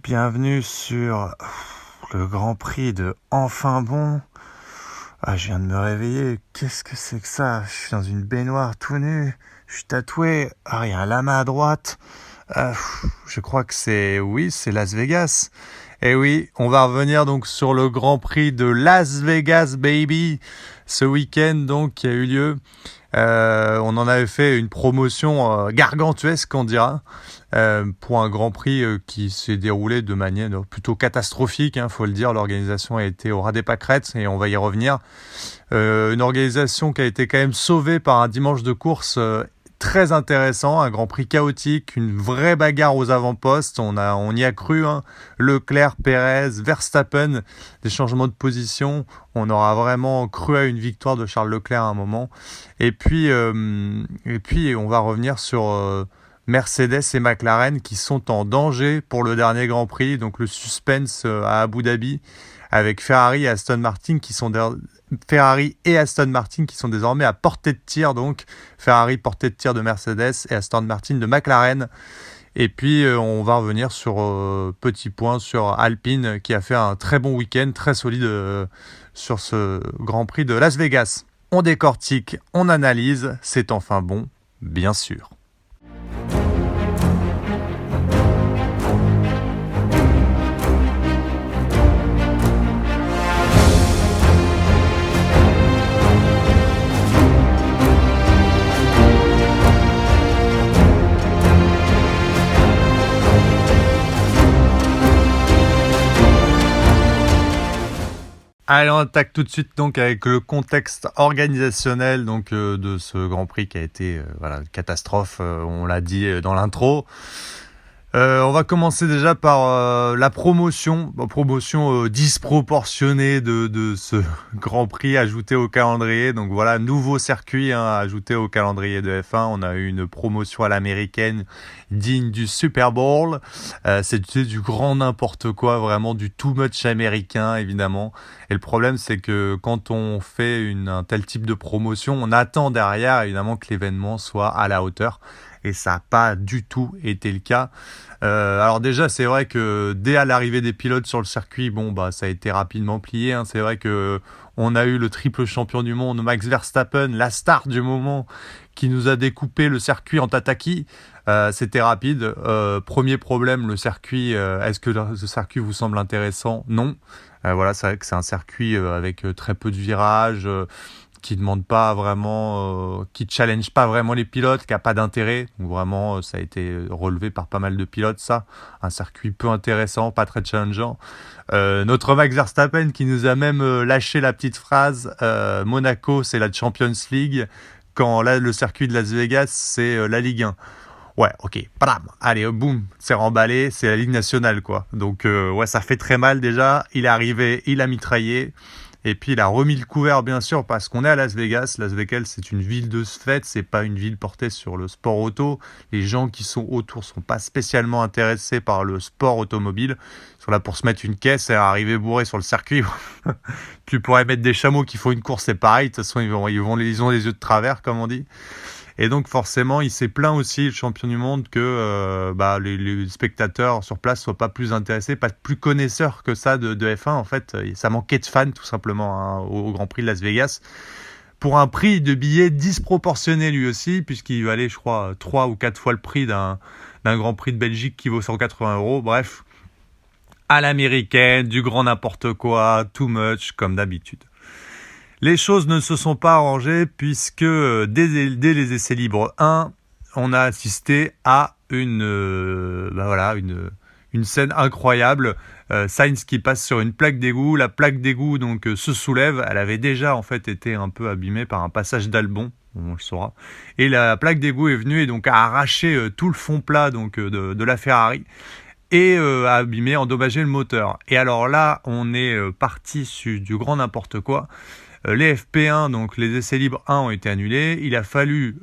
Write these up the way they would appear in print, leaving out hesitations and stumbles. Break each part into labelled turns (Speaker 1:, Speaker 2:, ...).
Speaker 1: Bienvenue sur le Grand Prix de Enfin Bon. Ah, je viens de me réveiller. Qu'est-ce que c'est que ça? Je suis dans une baignoire tout nu. Je suis tatoué. Ah, il y a un lama à droite. Je crois que c'est Las Vegas. Et oui, on va revenir donc sur le Grand Prix de Las Vegas, baby. Ce week-end donc qui a eu lieu. On en avait fait une promotion gargantuesque, on dira, pour un Grand Prix qui s'est déroulé de manière plutôt catastrophique, faut le dire. L'organisation a été au ras des pâquerettes et on va y revenir. Une organisation qui a été quand même sauvée par un dimanche de course très intéressant, un Grand Prix chaotique, une vraie bagarre aux avant-postes. On y a cru, Leclerc, Pérez, Verstappen, des changements de position. On aura vraiment cru à une victoire de Charles Leclerc à un moment. Et puis on va revenir sur Mercedes et McLaren qui sont en danger pour le dernier Grand Prix. Donc le suspense à Abu Dhabi avec Ferrari et Aston Martin qui sont désormais à portée de tir. Donc Ferrari portée de tir de Mercedes et Aston Martin de McLaren. Et puis on va revenir sur petit point sur Alpine qui a fait un très bon week-end, très solide sur ce Grand Prix de Las Vegas. On décortique, on analyse, c'est enfin bon, bien sûr. Allez, on attaque tout de suite donc avec le contexte organisationnel donc de ce Grand Prix qui a été une catastrophe, on l'a dit dans l'intro. On va commencer déjà par la promotion disproportionnée de ce Grand Prix ajouté au calendrier. Donc voilà, nouveau circuit ajouté au calendrier de F1. On a eu une promotion à l'américaine digne du Super Bowl. C'était du grand n'importe quoi, vraiment du too much américain évidemment. Et le problème c'est que quand on fait un tel type de promotion, on attend derrière évidemment que l'événement soit à la hauteur. Et ça n'a pas du tout été le cas. Alors déjà, c'est vrai que dès à l'arrivée des pilotes sur le circuit, ça a été rapidement plié. C'est vrai que on a eu le triple champion du monde, Max Verstappen, la star du moment, qui nous a découpé le circuit en tataki. C'était rapide. Premier problème, le circuit. Est-ce que ce circuit vous semble intéressant? Non. Voilà, c'est vrai que c'est un circuit avec très peu de virages. Qui demande pas vraiment, qui challenge pas vraiment les pilotes, qui a pas d'intérêt. Donc vraiment, ça a été relevé par pas mal de pilotes, ça. Un circuit peu intéressant, pas très challengeant. Notre Max Verstappen qui nous a même lâché la petite phrase, Monaco, c'est la Champions League, quand là, le circuit de Las Vegas, c'est la Ligue 1. Ouais, ok, bam, allez, boum, c'est remballé, c'est la Ligue nationale, quoi. Donc, ça fait très mal déjà. Il est arrivé, il a mitraillé. Et puis il a remis le couvert bien sûr parce qu'on est à Las Vegas. Las Vegas c'est une ville de fête, c'est pas une ville portée sur le sport auto. Les gens qui sont autour sont pas spécialement intéressés par le sport automobile. Ils sont là pour se mettre une caisse et arriver bourré sur le circuit. Tu pourrais mettre des chameaux qui font une course, c'est pareil. De toute façon ils ont les yeux de travers comme on dit. Et donc forcément, il s'est plaint aussi, le champion du monde, que les spectateurs sur place soient pas plus intéressés, pas plus connaisseurs que ça de F1. En fait, ça manquait de fans tout simplement au Grand Prix de Las Vegas. Pour un prix de billet disproportionné lui aussi, puisqu'il valait, je crois, 3 ou 4 fois le prix d'un Grand Prix de Belgique qui vaut 180 €. Bref, à l'américaine, du grand n'importe quoi, too much, comme d'habitude. Les choses ne se sont pas arrangées puisque dès les essais libres 1, on a assisté à une scène incroyable. Sainz qui passe sur une plaque d'égout. La plaque d'égout donc se soulève. Elle avait déjà en fait été un peu abîmée par un passage d'Albon. On le saura. Et la plaque d'égout est venue et donc a arraché tout le fond plat donc de la Ferrari. Et a abîmé, endommagé le moteur. Et alors là, on est parti sur du grand n'importe quoi. Les FP1, donc les essais libres 1 ont été annulés. Il a fallu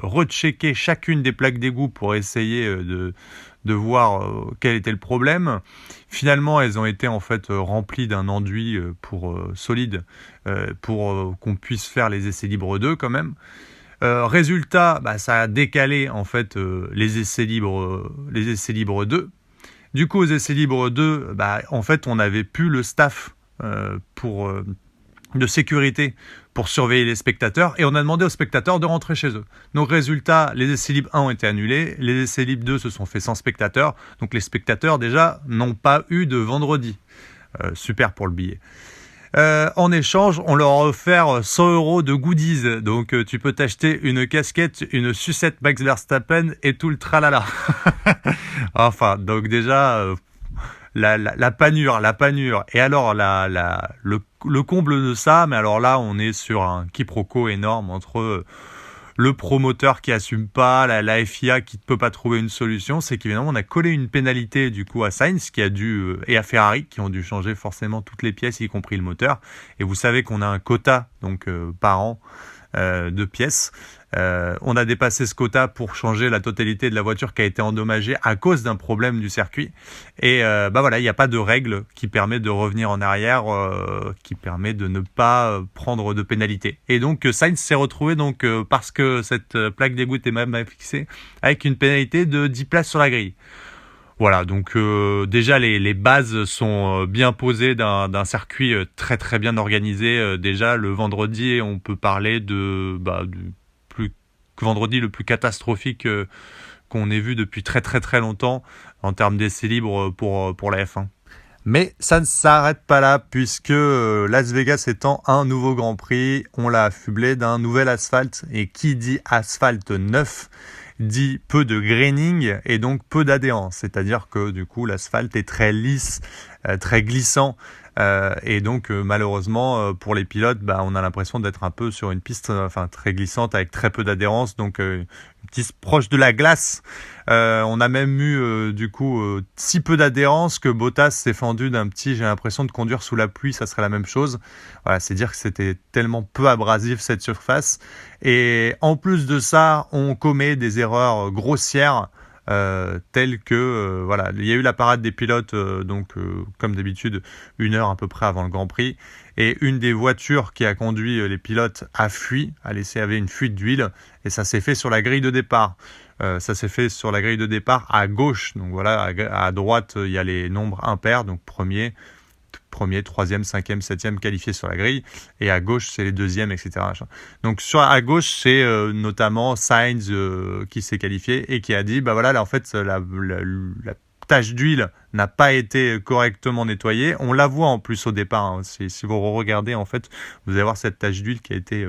Speaker 1: rechecker chacune des plaques d'égout pour essayer de voir quel était le problème. Finalement, elles ont été en fait remplies d'un enduit solide pour qu'on puisse faire les essais libres 2 quand même. Résultat, ça a décalé en fait les essais libres 2. Du coup, aux essais libres 2, en fait, on n'avait plus le staff de sécurité pour surveiller les spectateurs et on a demandé aux spectateurs de rentrer chez eux. Donc résultat, les essais libres 1 ont été annulés, les essais libres 2 se sont faits sans spectateurs, donc les spectateurs déjà n'ont pas eu de vendredi. Super pour le billet. En échange, on leur a offert 100 € de goodies. Donc, tu peux t'acheter une casquette, une sucette Max Verstappen et tout le tralala. Enfin, donc déjà, la panure. Et alors, le comble de ça, mais alors là, on est sur un quiproquo énorme entre le promoteur qui assume pas, la FIA qui ne peut pas trouver une solution, c'est qu'évidemment on a collé une pénalité du coup à Sainz et à Ferrari qui ont dû changer forcément toutes les pièces, y compris le moteur. Et vous savez qu'on a un quota donc par an de pièces. On a dépassé ce quota pour changer la totalité de la voiture qui a été endommagée à cause d'un problème du circuit. Et il n'y a pas de règle qui permet de revenir en arrière, qui permet de ne pas prendre de pénalité. Et donc Sainz s'est retrouvé parce que cette plaque d'égout est même fixée avec une pénalité de 10 places sur la grille. Voilà, donc déjà les bases sont bien posées d'un circuit très très bien organisé. Déjà le vendredi, on peut parler du vendredi le plus catastrophique qu'on ait vu depuis très très très longtemps en termes d'essais libres pour la F1. Mais ça ne s'arrête pas là puisque Las Vegas étant un nouveau Grand Prix, on l'a affublé d'un nouvel asphalte. Et qui dit asphalte neuf dit peu de graining et donc peu d'adhérence. C'est-à-dire que du coup l'asphalte est très lisse, très glissant. Et donc malheureusement pour les pilotes, on a l'impression d'être un peu sur une piste très glissante avec très peu d'adhérence, donc une piste proche de la glace. On a même eu si peu d'adhérence que Bottas s'est fendu j'ai l'impression de conduire sous la pluie, ça serait la même chose. Voilà, c'est dire que c'était tellement peu abrasif cette surface. Et en plus de ça, on commet des erreurs grossières. Tel que il y a eu la parade des pilotes comme d'habitude 1 heure à peu près avant le Grand Prix et une des voitures qui a conduit les pilotes avait une fuite d'huile et ça s'est fait sur la grille de départ. À gauche, donc voilà, à droite il y a les nombres impairs, donc premier, troisième, cinquième, septième qualifiés sur la grille, et à gauche c'est les deuxièmes, etc. Donc à gauche c'est notamment Sainz qui s'est qualifié et qui a dit là en fait la tache d'huile n'a pas été correctement nettoyée. On la voit en plus au départ, hein. Si vous regardez en fait, vous allez voir cette tache d'huile qui a été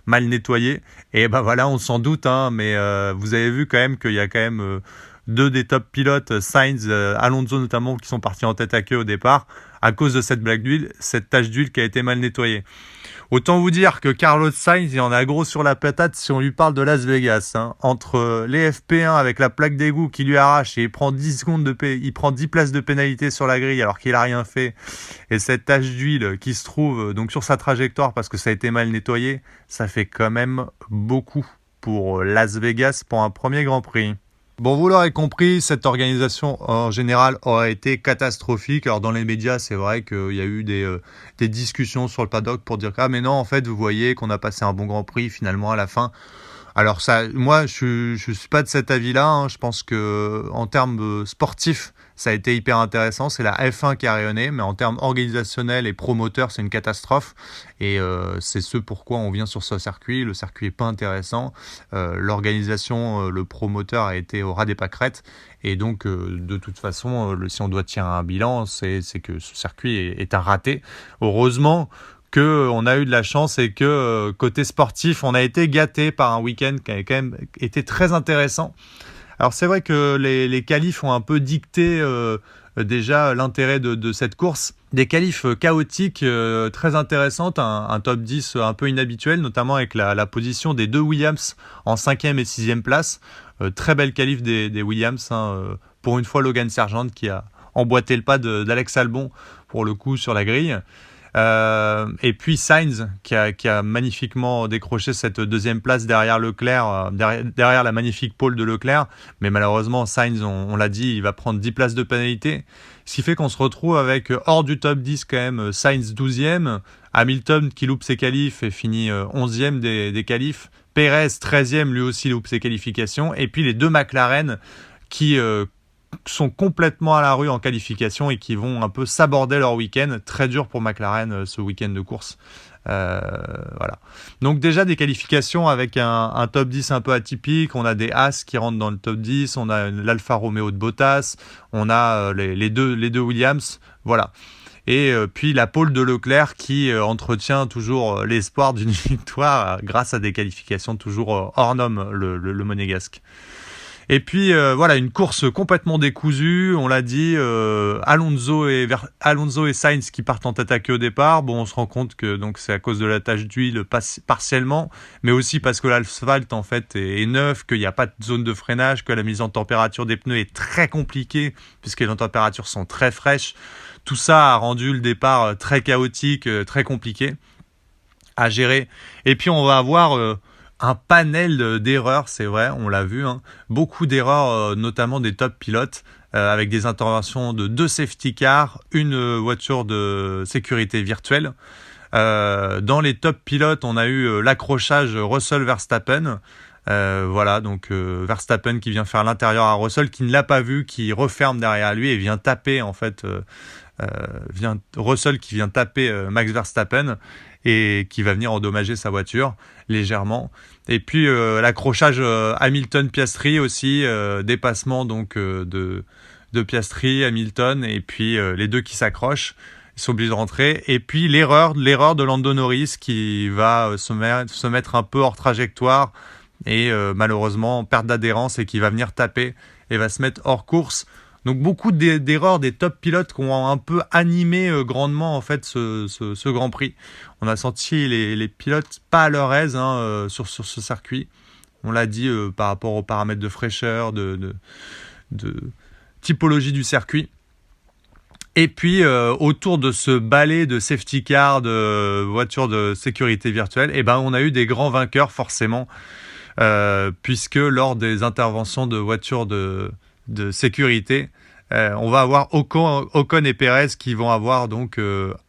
Speaker 1: mal nettoyée. Et on s'en doute, hein, mais vous avez vu quand même qu'il y a quand même 2 des top pilotes, Sainz, Alonso notamment, qui sont partis en tête à queue au départ à cause de cette tache d'huile qui a été mal nettoyée. Autant vous dire que Carlos Sainz, il en a gros sur la patate si on lui parle de Las Vegas. Hein. Entre les FP1 avec la plaque d'égout qui lui arrache et il prend 10 places de pénalité sur la grille alors qu'il a rien fait, et cette tache d'huile qui se trouve donc sur sa trajectoire parce que ça a été mal nettoyé, ça fait quand même beaucoup pour Las Vegas pour un premier Grand Prix. Bon, vous l'aurez compris, cette organisation en général aurait été catastrophique. Alors dans les médias, c'est vrai qu'il y a eu des discussions sur le paddock pour dire mais non, en fait, vous voyez qu'on a passé un bon Grand Prix finalement à la fin. Alors moi, je suis pas de cet avis-là. Hein. Je pense que en termes sportifs, ça a été hyper intéressant. C'est la F1 qui a rayonné, mais en termes organisationnels et promoteurs, c'est une catastrophe. Et c'est ce pourquoi on vient sur ce circuit. Le circuit est pas intéressant. L'organisation, le promoteur a été au ras des pâquerettes. Et donc, de toute façon, si on doit tirer un bilan, c'est que ce circuit est un raté. Heureusement qu'on a eu de la chance et que côté sportif, on a été gâté par un week-end qui a quand même été très intéressant. Alors c'est vrai que les qualifs ont un peu dicté déjà l'intérêt de cette course. Des qualifs chaotiques, très intéressantes, un top 10 un peu inhabituel, notamment avec la position des 2 Williams en 5e et 6e place. Très belle qualif des Williams. Hein, pour une fois, Logan Sargent qui a emboîté le pas d'Alex Albon pour le coup sur la grille. Et puis Sainz qui a magnifiquement décroché cette 2e place derrière Leclerc, derrière la magnifique pole de Leclerc, mais malheureusement Sainz, on l'a dit, il va prendre 10 places de pénalité, ce qui fait qu'on se retrouve avec hors du top 10 quand même Sainz 12e, Hamilton qui loupe ses qualifs et finit 11e des qualifs, Perez 13e lui aussi loupe ses qualifications, et puis les 2 McLaren qui sont complètement à la rue en qualification et qui vont un peu s'aborder leur week-end. Très dur pour McLaren ce week-end de course. Voilà. Donc déjà des qualifications avec un top 10 un peu atypique. On a des As qui rentrent dans le top 10. On a l'Alfa Romeo de Bottas. On a les deux Williams. Voilà. Et puis la pole de Leclerc qui entretient toujours l'espoir d'une victoire grâce à des qualifications toujours hors normes, le monégasque. Et puis voilà, une course complètement décousue, on l'a dit, Alonso et Sainz qui partent en attaque au départ. Bon, on se rend compte que donc c'est à cause de la tache d'huile partiellement, mais aussi parce que l'asphalte en fait est neuf, qu'il n'y a pas de zone de freinage, que la mise en température des pneus est très compliquée puisque les températures sont très fraîches. Tout ça a rendu le départ très chaotique, très compliqué à gérer. Et puis on va avoir un panel d'erreurs, c'est vrai, on l'a vu, hein. Beaucoup d'erreurs, notamment des top pilotes, avec des interventions de 2 safety cars, une voiture de sécurité virtuelle. Dans les top pilotes, on a eu l'accrochage Russell-Verstappen. Voilà, donc Verstappen qui vient faire l'intérieur à Russell, qui ne l'a pas vu, qui referme derrière lui et vient taper en fait... Russell qui vient taper Max Verstappen et qui va venir endommager sa voiture légèrement. Et puis l'accrochage Hamilton-Piastri aussi, dépassement donc de Piastri, Hamilton, et puis les deux qui s'accrochent, ils sont obligés de rentrer. Et puis l'erreur de Lando Norris qui va se mettre un peu hors trajectoire et malheureusement perte d'adhérence et qui va venir taper et va se mettre hors course. Donc beaucoup d'erreurs des top pilotes qui ont un peu animé grandement en fait ce Grand Prix. On a senti les pilotes pas à leur aise sur ce circuit. On l'a dit par rapport aux paramètres de fraîcheur, de typologie du circuit. Et puis autour de ce balai de safety car, de voitures de sécurité virtuelle, on a eu des grands vainqueurs forcément, puisque lors des interventions de voitures de sécurité, on va avoir Ocon et Perez qui vont avoir donc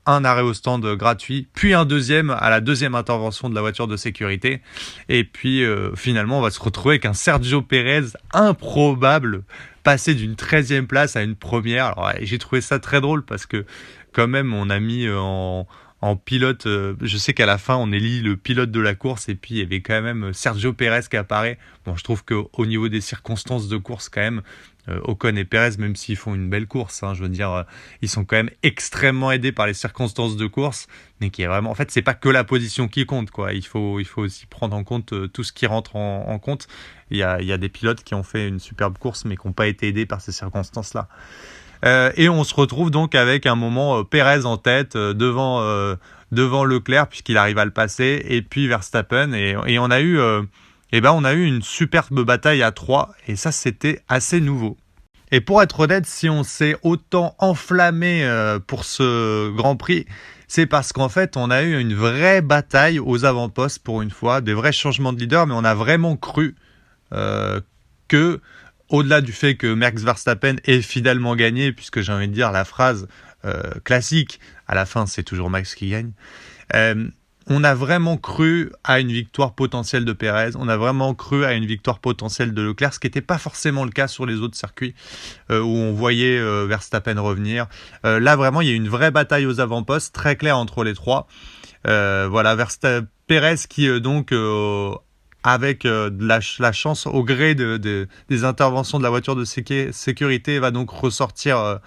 Speaker 1: un arrêt au stand gratuit, puis un deuxième à la deuxième intervention de la voiture de sécurité. Et puis finalement, on va se retrouver avec un Sergio Perez improbable, passé d'une 13e place à une première. Alors j'ai trouvé ça très drôle parce que quand même, on a mis en pilote, je sais qu'à la fin on élit le pilote de la course et puis il y avait quand même Sergio Perez qui apparaît. Bon, je trouve qu'au niveau des circonstances de course quand même, Ocon et Perez, même s'ils font une belle course, je veux dire, ils sont quand même extrêmement aidés par les circonstances de course, mais qui est vraiment, en fait, c'est pas que la position qui compte, quoi. Il faut aussi prendre en compte tout ce qui rentre en compte. Il y a des pilotes qui ont fait une superbe course, mais qui n'ont pas été aidés par ces circonstances-là. Et on se retrouve donc avec un moment Perez en tête devant Leclerc puisqu'il arrive à le passer, et puis Verstappen, et on a eu une superbe bataille à 3, et ça c'était assez nouveau. Et pour être honnête, si on s'est autant enflammé pour ce Grand Prix, c'est parce qu'en fait on a eu une vraie bataille aux avant-postes pour une fois, des vrais changements de leader, mais on a vraiment cru que, au-delà du fait que Max Verstappen ait finalement gagné, puisque j'ai envie de dire la phrase classique, à la fin c'est toujours Max qui gagne, on a vraiment cru à une victoire potentielle de Perez, on a vraiment cru à une victoire potentielle de Leclerc, ce qui n'était pas forcément le cas sur les autres circuits où on voyait Verstappen revenir. Là vraiment il y a une vraie bataille aux avant-postes, très claire entre les trois. Voilà, Perez qui avec de la chance au gré des interventions de la voiture de sécurité va donc ressortir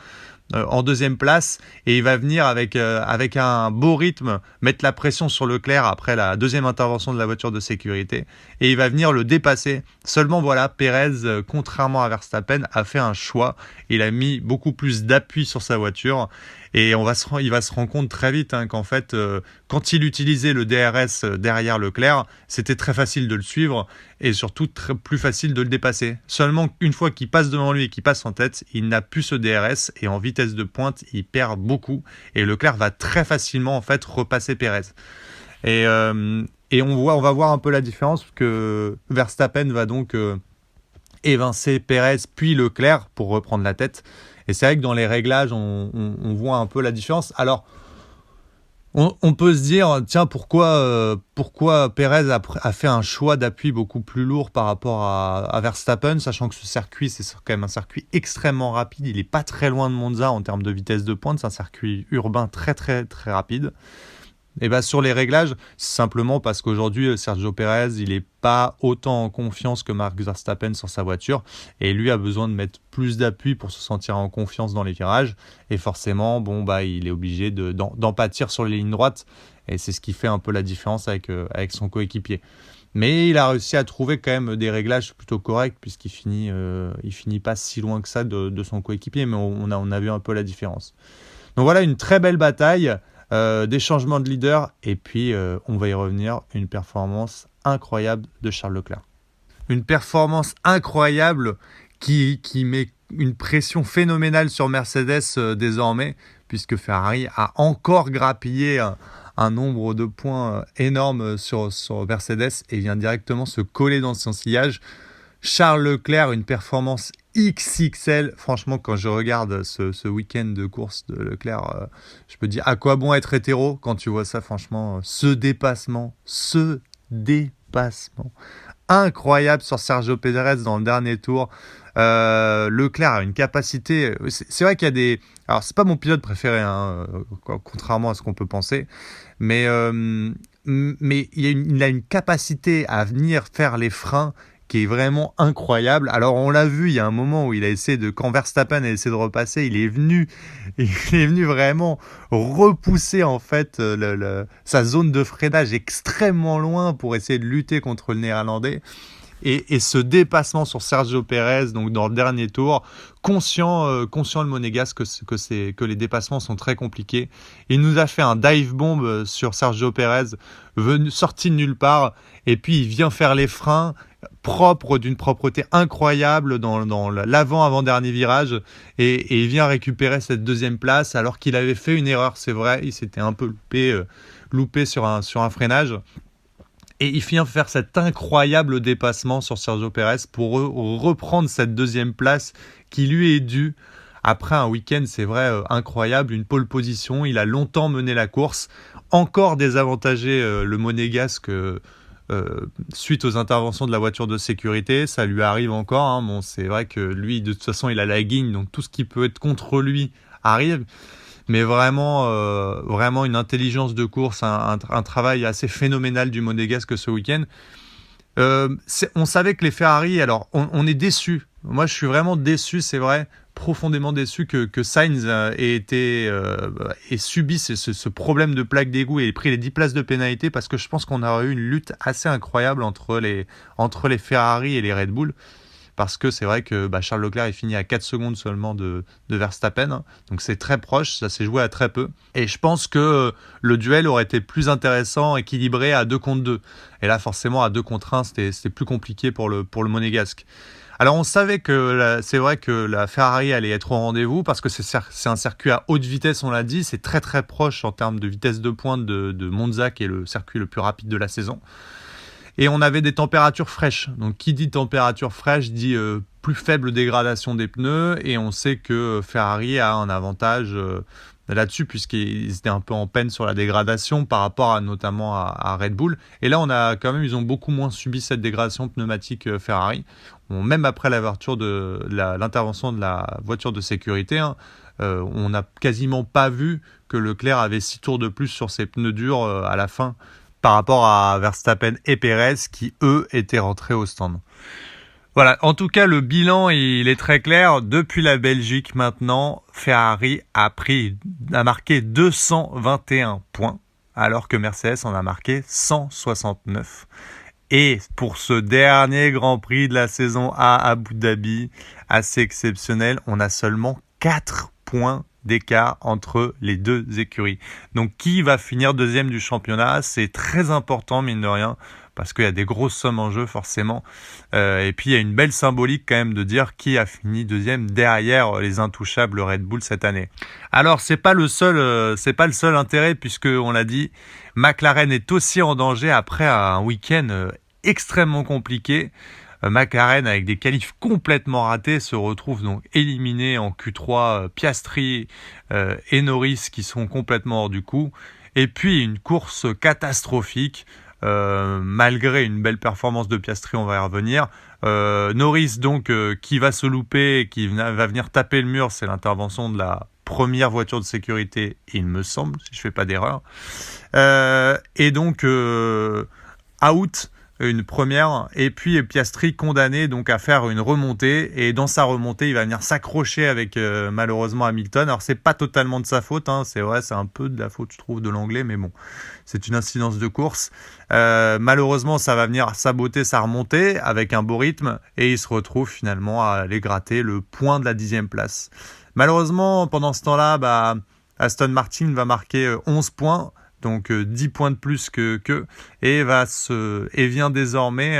Speaker 1: en deuxième place, et il va venir avec un beau rythme mettre la pression sur Leclerc après la deuxième intervention de la voiture de sécurité, et il va venir le dépasser. Seulement voilà, Perez, contrairement à Verstappen, a fait un choix. Il a mis beaucoup plus d'appui sur sa voiture, et il va se rendre compte très vite qu'en fait, quand il utilisait le DRS derrière Leclerc, c'était très facile de le suivre et surtout plus facile de le dépasser. Seulement une fois qu'il passe devant lui et qu'il passe en tête, il n'a plus ce DRS, et en vitesse de pointe, il perd beaucoup, et Leclerc va très facilement en fait repasser Perez. Et on va voir un peu la différence, que Verstappen va donc évincer Perez puis Leclerc pour reprendre la tête. Et c'est vrai que dans les réglages, on voit un peu la différence. Alors, On peut se dire, tiens, pourquoi Pérez a fait un choix d'appui beaucoup plus lourd par rapport à Verstappen, sachant que ce circuit, c'est quand même un circuit extrêmement rapide. Il n'est pas très loin de Monza en termes de vitesse de pointe. C'est un circuit urbain très, très, très rapide. Et bien sur les réglages, c'est simplement parce qu'aujourd'hui, Sergio Pérez, il n'est pas autant en confiance que Max Verstappen sur sa voiture. Et lui a besoin de mettre plus d'appui pour se sentir en confiance dans les virages. Et forcément, il est obligé d'en pâtir sur les lignes droites. Et c'est ce qui fait un peu la différence avec son coéquipier. Mais il a réussi à trouver quand même des réglages plutôt corrects, puisqu'il finit pas si loin que ça de son coéquipier. Mais on a vu un peu la différence. Donc voilà, une très belle bataille. Des changements de leader et puis on va y revenir, une performance incroyable de Charles Leclerc. Une performance incroyable qui met une pression phénoménale sur Mercedes désormais, puisque Ferrari a encore grappillé un nombre de points énorme sur Mercedes et vient directement se coller dans son sillage. Charles Leclerc, une performance XXL. Franchement, quand je regarde ce week-end de course de Leclerc, je me dis à quoi bon être hétéro quand tu vois ça, franchement. Ce dépassement incroyable sur Sergio Pérez dans le dernier tour. Leclerc a une capacité. C'est vrai qu'il y a des. Alors, c'est pas mon pilote préféré, contrairement à ce qu'on peut penser. Mais il a une capacité à venir faire les freins qui est vraiment incroyable. Alors on l'a vu, il y a un moment où quand Verstappen a essayé de repasser, il est venu vraiment repousser en fait sa zone de freinage extrêmement loin pour essayer de lutter contre le Néerlandais. Et ce dépassement sur Sergio Pérez, donc dans le dernier tour, conscient le monégasque que les dépassements sont très compliqués. Il nous a fait un dive bomb sur Sergio Pérez, sorti de nulle part, et puis il vient faire les freins d'une propreté incroyable dans l'avant-dernier virage, et il vient récupérer cette deuxième place alors qu'il avait fait une erreur, c'est vrai, il s'était un peu loupé sur un freinage. Et il vient faire cet incroyable dépassement sur Sergio Pérez pour reprendre cette deuxième place qui lui est due après un week-end, c'est vrai, incroyable, une pole position. Il a longtemps mené la course, encore désavantagé le monégasque suite aux interventions de la voiture de sécurité. Ça lui arrive encore. Bon, c'est vrai que lui, de toute façon, il a la guigne, donc tout ce qui peut être contre lui arrive. Mais vraiment une intelligence de course, un travail assez phénoménal du monégasque ce week-end. On savait que les Ferrari, alors on est déçus. Moi, je suis vraiment déçu, c'est vrai, profondément déçu que Sainz ait subi ce problème de plaque d'égout et ait pris les 10 places de pénalité, parce que je pense qu'on aurait eu une lutte assez incroyable entre les Ferrari et les Red Bull. Parce que c'est vrai que Charles Leclerc est fini à 4 secondes seulement de Verstappen. Donc c'est très proche, ça s'est joué à très peu. Et je pense que le duel aurait été plus intéressant, équilibré à 2 contre 2. Et là forcément à 2 contre 1, c'était plus compliqué pour le monégasque. Alors on savait que c'est vrai que la Ferrari allait être au rendez-vous, parce que c'est un circuit à haute vitesse, on l'a dit. C'est très très proche en termes de vitesse de pointe de Monza, qui est le circuit le plus rapide de la saison. Et on avait des températures fraîches. Donc qui dit température fraîche dit plus faible dégradation des pneus. Et on sait que Ferrari a un avantage là-dessus, puisqu'ils étaient un peu en peine sur la dégradation par rapport notamment à Red Bull. Et là, ils ont beaucoup moins subi cette dégradation pneumatique Ferrari. Même après l'intervention de la voiture de sécurité, on n'a quasiment pas vu que Leclerc avait 6 tours de plus sur ses pneus durs à la fin, par rapport à Verstappen et Pérez qui, eux, étaient rentrés au stand. Voilà, en tout cas, le bilan, il est très clair. Depuis la Belgique, maintenant, Ferrari a marqué 221 points, alors que Mercedes en a marqué 169. Et pour ce dernier Grand Prix de la saison à Abu Dhabi, assez exceptionnel, on a seulement 4 points d'écart entre les deux écuries. Donc qui va finir deuxième du championnat, c'est très important mine de rien, parce qu'il y a des grosses sommes en jeu forcément, et puis il y a une belle symbolique quand même de dire qui a fini deuxième derrière les intouchables Red Bull cette année. Alors c'est pas le seul intérêt, puisque on l'a dit, McLaren est aussi en danger après un week-end extrêmement compliqué. McLaren, avec des qualifs complètement ratés, se retrouve donc éliminé en Q3. Piastri et Norris qui sont complètement hors du coup. Et puis une course catastrophique, malgré une belle performance de Piastri, on va y revenir. Norris donc qui va se louper, qui va venir taper le mur, c'est l'intervention de la première voiture de sécurité, il me semble, si je fais pas d'erreur. Et donc out, une première, et puis Piastri condamné donc à faire une remontée, et dans sa remontée il va venir s'accrocher avec malheureusement Hamilton. Alors c'est pas totalement de sa faute, c'est vrai, c'est un peu de la faute je trouve de l'anglais, mais bon, c'est une incidence de course. Malheureusement ça va venir saboter sa remontée avec un beau rythme, et il se retrouve finalement à aller gratter le point de la 10e place. Malheureusement pendant ce temps-là, Aston Martin va marquer 11 points, donc 10 points de plus et vient désormais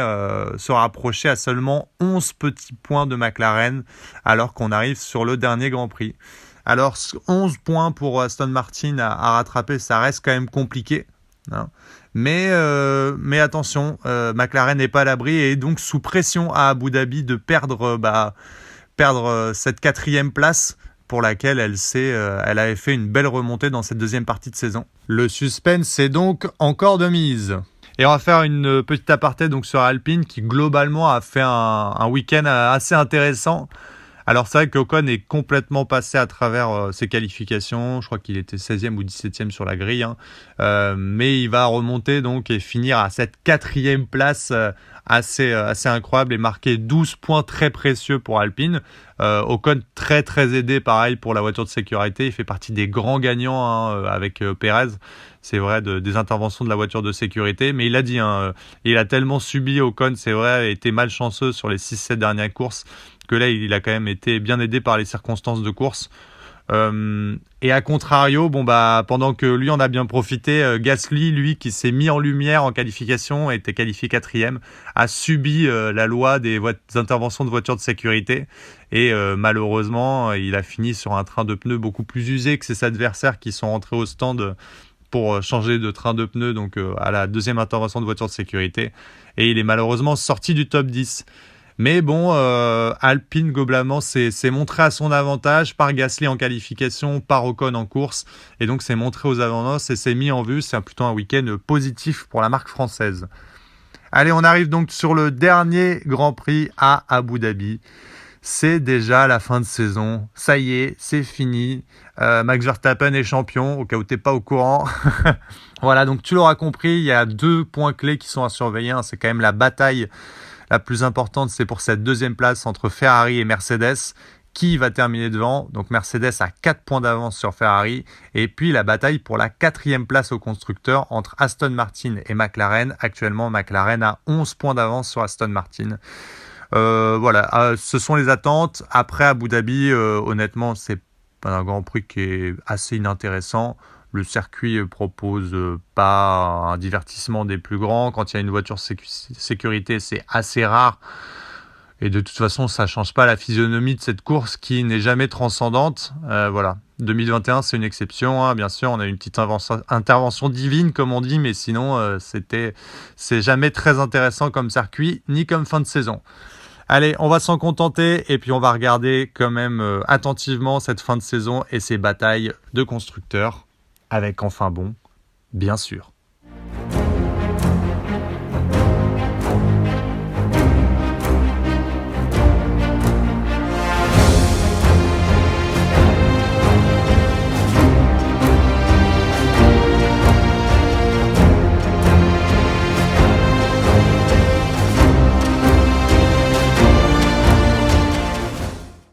Speaker 1: se rapprocher à seulement 11 petits points de McLaren, alors qu'on arrive sur le dernier Grand Prix. Alors 11 points pour Aston Martin à rattraper, ça reste quand même compliqué, mais attention, McLaren n'est pas à l'abri et est donc sous pression à Abu Dhabi de perdre cette 4e place pour laquelle elle avait fait une belle remontée dans cette deuxième partie de saison. Le suspense est donc encore de mise. Et on va faire une petite aparté donc sur Alpine qui globalement a fait un week-end assez intéressant. Alors c'est vrai qu'Ocon est complètement passé à travers ses qualifications, je crois qu'il était 16e ou 17e sur la grille, mais il va remonter donc et finir à cette 4e place assez incroyable et marquer 12 points très précieux pour Alpine. Ocon très très aidé pareil pour la voiture de sécurité, il fait partie des grands gagnants avec Pérez. C'est vrai, des interventions de la voiture de sécurité, mais il a dit, il a tellement subi Ocon, c'est vrai, été malchanceux sur les 6-7 dernières courses, que là il a quand même été bien aidé par les circonstances de course. Et à contrario, pendant que lui en a bien profité, Gasly, lui qui s'est mis en lumière en qualification, était qualifié 4e, a subi la loi des interventions de voitures de sécurité et malheureusement il a fini sur un train de pneus beaucoup plus usé que ses adversaires qui sont rentrés au stand pour changer de train de pneus donc à la deuxième intervention de voiture de sécurité, et il est malheureusement sorti du top 10. Mais bon, Alpine globalement s'est montré à son avantage par Gasly en qualification, par Ocon en course, et donc s'est montré aux avant-noces et s'est mis en vue. C'est plutôt un week-end positif pour la marque française. Allez, on arrive donc sur le dernier Grand Prix à Abu Dhabi. C'est déjà la fin de saison, ça y est, c'est fini. Max Verstappen est champion, au cas où t'es pas au courant. Voilà, donc tu l'auras compris, il y a 2 points clés qui sont à surveiller. C'est quand même la bataille la plus importante, c'est pour cette 2e place entre Ferrari et Mercedes. Qui va terminer devant? Donc Mercedes a 4 points d'avance sur Ferrari. Et puis la bataille pour la 4e place au constructeur entre Aston Martin et McLaren. Actuellement, McLaren a 11 points d'avance sur Aston Martin. Voilà, ce sont les attentes. Après Abu Dhabi, honnêtement, c'est un Grand Prix qui est assez inintéressant. Le circuit propose pas un divertissement des plus grands. Quand il y a une voiture sécurité, c'est assez rare. Et de toute façon, ça ne change pas la physionomie de cette course qui n'est jamais transcendante. Voilà. 2021, c'est une exception. Bien sûr, on a une petite intervention divine, comme on dit, mais sinon, c'est jamais très intéressant comme circuit, ni comme fin de saison. Allez, on va s'en contenter et puis on va regarder quand même attentivement cette fin de saison et ces batailles de constructeurs avec enfin bon, bien sûr.